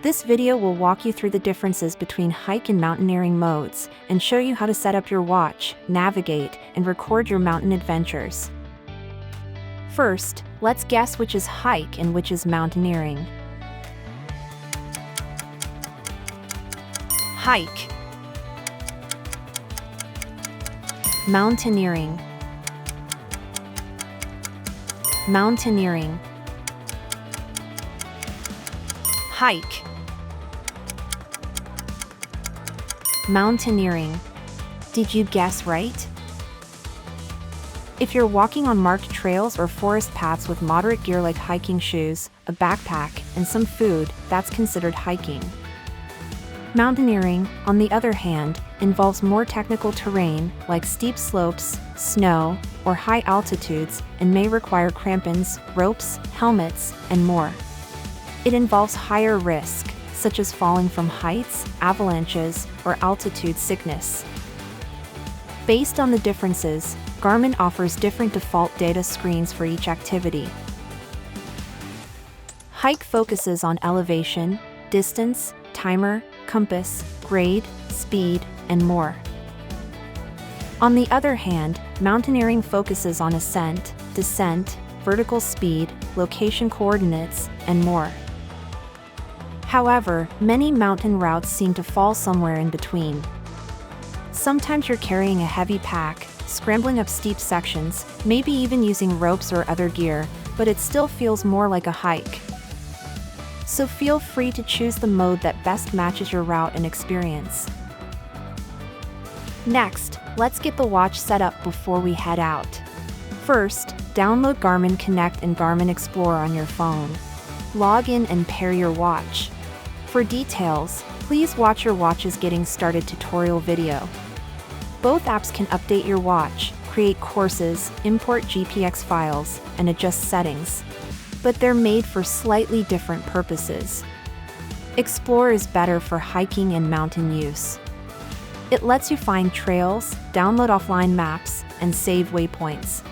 This video will walk you through the differences between hike and mountaineering modes and show you how to set up your watch, navigate, and record your mountain adventures. First, let's guess which is hike and which is mountaineering. Hike. Mountaineering. Mountaineering. Hike. Mountaineering. Did you guess right? If you're walking on marked trails or forest paths with moderate gear like hiking shoes, a backpack, and some food, that's considered hiking. Mountaineering, on the other hand, involves more technical terrain like steep slopes, snow, or high altitudes, and may require crampons, ropes, helmets, and more. It involves higher risk, such as falling from heights, avalanches, or altitude sickness. Based on the differences, Garmin offers different default data screens for each activity. Hike focuses on elevation, distance, timer, compass, grade, speed, and more. On the other hand, mountaineering focuses on ascent, descent, vertical speed, location coordinates, and more. However, many mountain routes seem to fall somewhere in between. Sometimes you're carrying a heavy pack, scrambling up steep sections, maybe even using ropes or other gear, but it still feels more like a hike. So feel free to choose the mode that best matches your route and experience. Next, let's get the watch set up before we head out. First, download Garmin Connect and Garmin Explore on your phone. Log in and pair your watch. For details, please watch your watch's Getting Started tutorial video. Both apps can update your watch, create courses, import GPX files, and adjust settings. But they're made for slightly different purposes. Explore is better for hiking and mountain use. It lets you find trails, download offline maps, and save waypoints.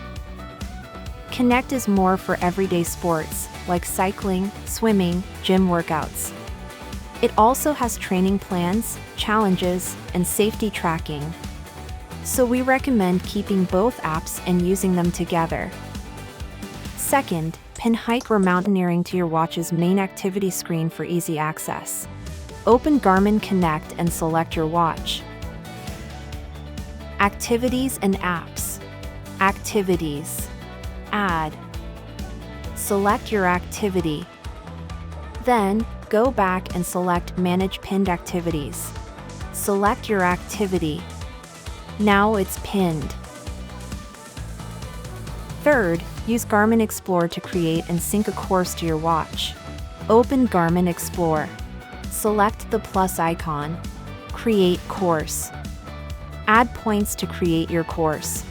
Connect is more for everyday sports, like cycling, swimming, gym workouts. It also has training plans, challenges, and safety tracking. So we recommend keeping both apps and using them together. Second, pin hike or mountaineering to your watch's main activity screen for easy access. Open Garmin Connect and select your watch. Activities and apps. Activities. Add. Select your activity. Then, go back and select Manage Pinned Activities. Select your activity. Now it's pinned. Third, use Garmin Explore to create and sync a course to your watch. Open Garmin Explore. Select the plus icon. Create course. Add points to create your course.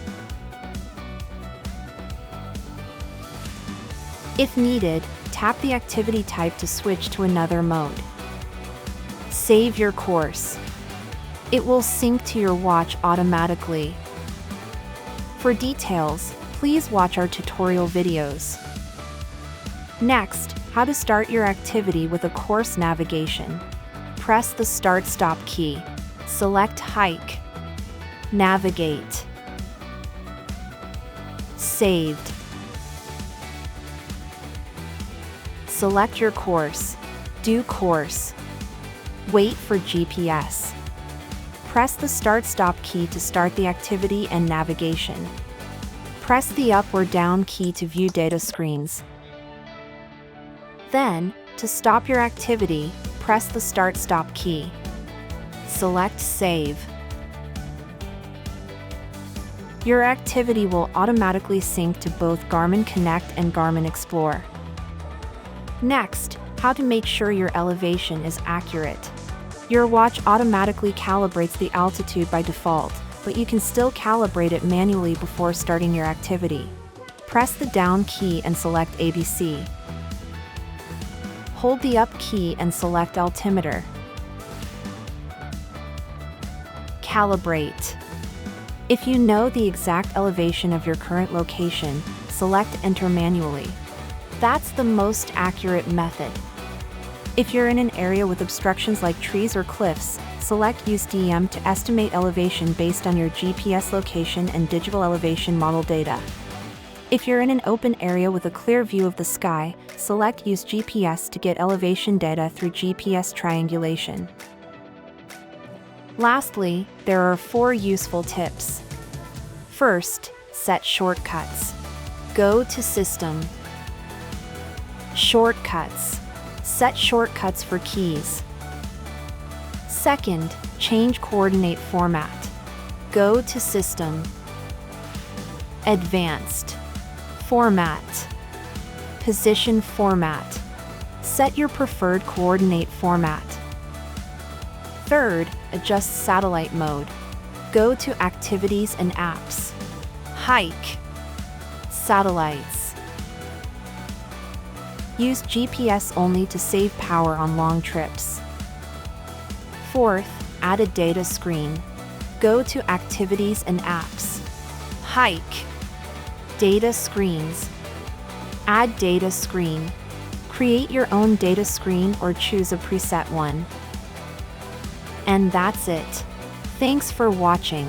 If needed, tap the activity type to switch to another mode. Save your course. It will sync to your watch automatically. For details, please watch our tutorial videos. Next, how to start your activity with a course navigation. Press the Start/Stop key. Select Hike. Navigate. Saved. Select your course. Do course. Wait for GPS. Press the Start/Stop key to start the activity and navigation. Press the up or down key to view data screens. Then, to stop your activity, press the Start/Stop key. Select Save. Your activity will automatically sync to both Garmin Connect and Garmin Explore. Next, how to make sure your elevation is accurate. Your watch automatically calibrates the altitude by default, but you can still calibrate it manually before starting your activity. Press the down key and select ABC. Hold the up key and select altimeter. Calibrate. If you know the exact elevation of your current location, select Enter manually. That's the most accurate method. If you're in an area with obstructions like trees or cliffs, select Use DEM to estimate elevation based on your GPS location and digital elevation model data. If you're in an open area with a clear view of the sky, select Use GPS to get elevation data through GPS triangulation. Lastly, there are 4 useful tips. First, set shortcuts. Go to System. Shortcuts. Set shortcuts for keys. Second, change coordinate format. Go to System. Advanced. Format. Position format. Set your preferred coordinate format. Third, adjust satellite mode. Go to Activities and Apps. Hike. Satellites. Use GPS only to save power on long trips. Fourth, add a data screen. Go to Activities and Apps. Hike. Data screens. Add data screen. Create your own data screen or choose a preset one. And that's it. Thanks for watching.